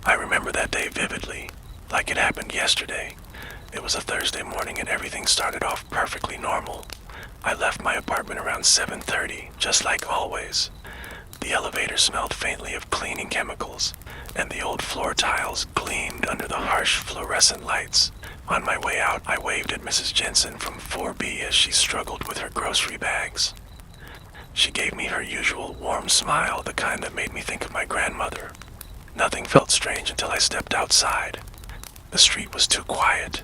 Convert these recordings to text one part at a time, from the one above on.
I remember that day vividly, like it happened yesterday. It was a Thursday morning and everything started off perfectly normal. I left my apartment around 7:30, just like always. The elevator smelled faintly of cleaning chemicals, and the old floor tiles gleamed under the harsh fluorescent lights. On my way out, I waved at Mrs. Jensen from 4B as she struggled with her grocery bags. She gave me her usual warm smile, the kind that made me think of my grandmother. Nothing felt strange until I stepped outside. The street was too quiet.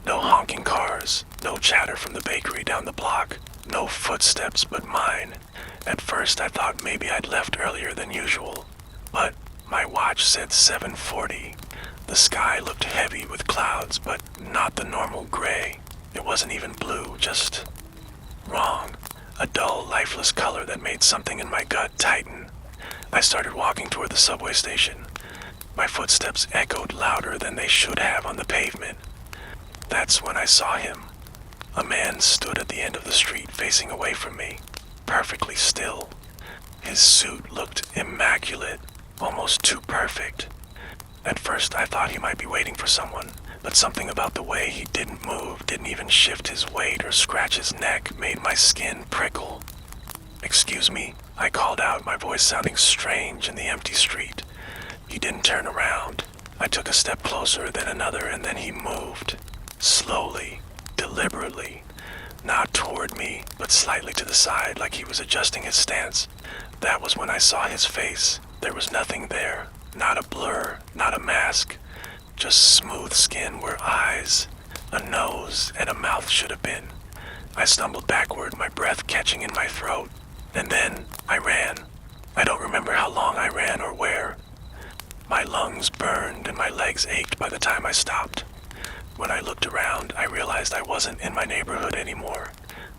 No honking cars, no chatter from the bakery down the block, no footsteps but mine. At first I thought maybe I'd left earlier than usual, but my watch said 7:40. The sky looked heavy with clouds, but not the normal gray. It wasn't even blue, just wrong. A dull, lifeless color that made something in my gut tighten. I started walking toward the subway station. My footsteps echoed louder than they should have on the pavement. That's when I saw him. A man stood at the end of the street facing away from me, perfectly still. His suit looked immaculate, almost too perfect. At first I thought he might be waiting for someone, but something about the way he didn't move, didn't even shift his weight or scratch his neck, made my skin prickle. "Excuse me," I called out, my voice sounding strange in the empty street. He didn't turn around. I took a step closer, then another, and then he moved. Slowly, deliberately, not toward me, but slightly to the side, like he was adjusting his stance. That was when I saw his face. There was nothing there, not a blur, not a mask, just smooth skin where eyes, a nose, and a mouth should have been. I stumbled backward, my breath catching in my throat, and then I ran. I don't remember how long I ran or where. My lungs burned and my legs ached by the time I stopped. When I looked around, I realized I wasn't in my neighborhood anymore.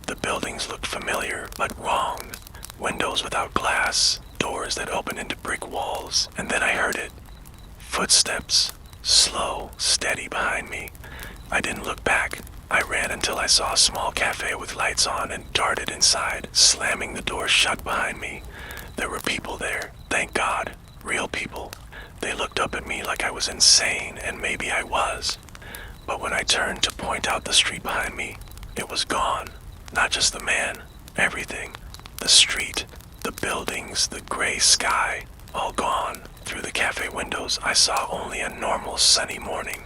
The buildings looked familiar, but wrong. Windows without glass, doors that opened into brick walls, and then I heard it. Footsteps, slow, steady behind me. I didn't look back. I ran until I saw a small cafe with lights on and darted inside, slamming the door shut behind me. There were people there, thank God, real people. They looked up at me like I was insane, and maybe I was. But when I turned to point out the street behind me, it was gone. Not just the man, everything. The street, the buildings, the gray sky, all gone. Through the cafe windows, I saw only a normal sunny morning.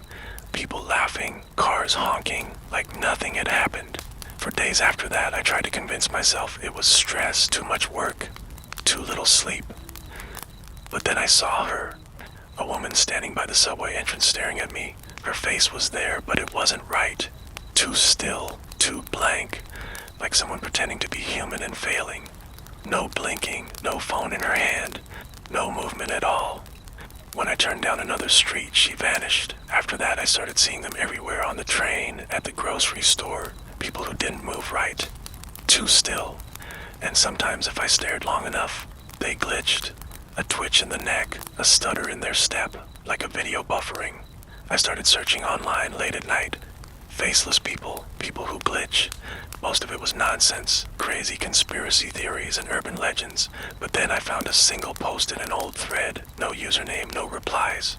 People laughing, cars honking, like nothing had happened. For days after that, I tried to convince myself it was stress, too much work, too little sleep. But then I saw her. A woman standing by the subway entrance staring at me. Her face was there, but it wasn't right. Too still, too blank, like someone pretending to be human and failing. No blinking, no phone in her hand, no movement at all. When I turned down another street, she vanished. After that, I started seeing them everywhere, on the train, at the grocery store, people who didn't move right. Too still. And sometimes if I stared long enough, they glitched. A twitch in the neck, a stutter in their step, like a video buffering. I started searching online late at night. Faceless people, people who glitch. Most of it was nonsense, crazy conspiracy theories and urban legends. But then I found a single post in an old thread, no username, no replies.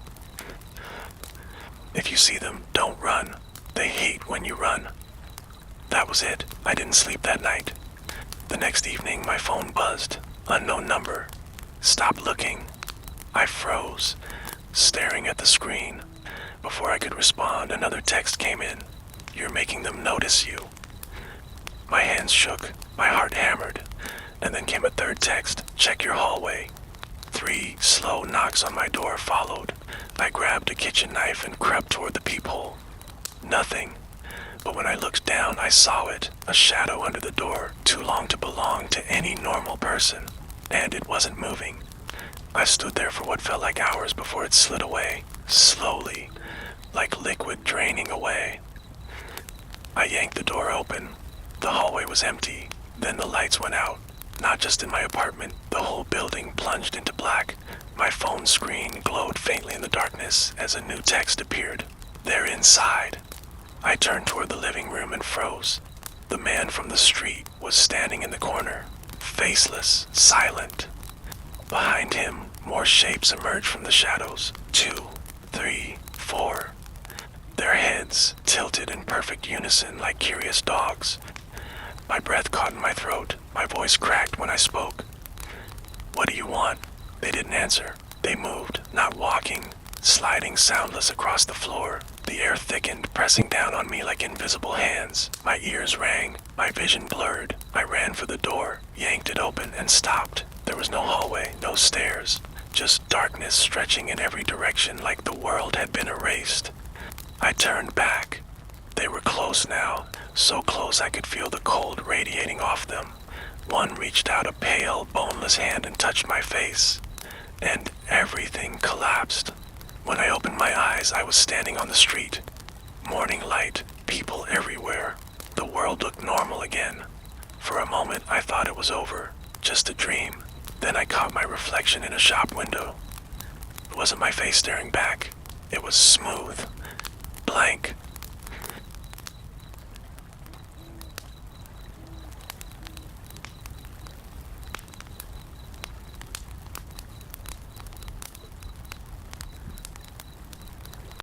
"If you see them, don't run. They hate when you run." That was it. I didn't sleep that night. The next evening, my phone buzzed. Unknown number. Stop looking. I froze, staring at the screen. Before I could respond, another text came in. "You're making them notice you." My hands shook, my heart hammered. And then came a third text, "Check your hallway." 3 slow knocks on my door followed. I grabbed a kitchen knife and crept toward the peephole. Nothing. But when I looked down, I saw it, a shadow under the door, too long to belong to any normal person. And it wasn't moving. I stood there for what felt like hours before it slid away, slowly, like liquid draining away. I yanked the door open. The hallway was empty. Then the lights went out. Not just in my apartment, the whole building plunged into black. My phone screen glowed faintly in the darkness as a new text appeared. "They're inside." I turned toward the living room and froze. The man from the street was standing in the corner, faceless, silent. Behind him, More shapes emerged from the shadows. 2, 3, 4. Their heads tilted in perfect unison like curious dogs. My breath caught in my throat. My voice cracked when I spoke. "What do you want?" They didn't answer. They moved, not walking, sliding soundless across the floor. The air thickened, pressing down on me like invisible hands. My ears rang, my vision blurred. I ran for the door, yanked it open, and stopped. There was no hallway, no stairs, just darkness stretching in every direction like the world had been erased. I turned back. They were close now, so close I could feel the cold radiating off them. One reached out a pale, boneless hand and touched my face, and everything collapsed. When I opened my eyes, I was standing on the street. Morning light, people everywhere. The world looked normal again. For a moment, I thought it was over, just a dream. Then I caught my reflection in a shop window. It wasn't my face staring back. It was smooth,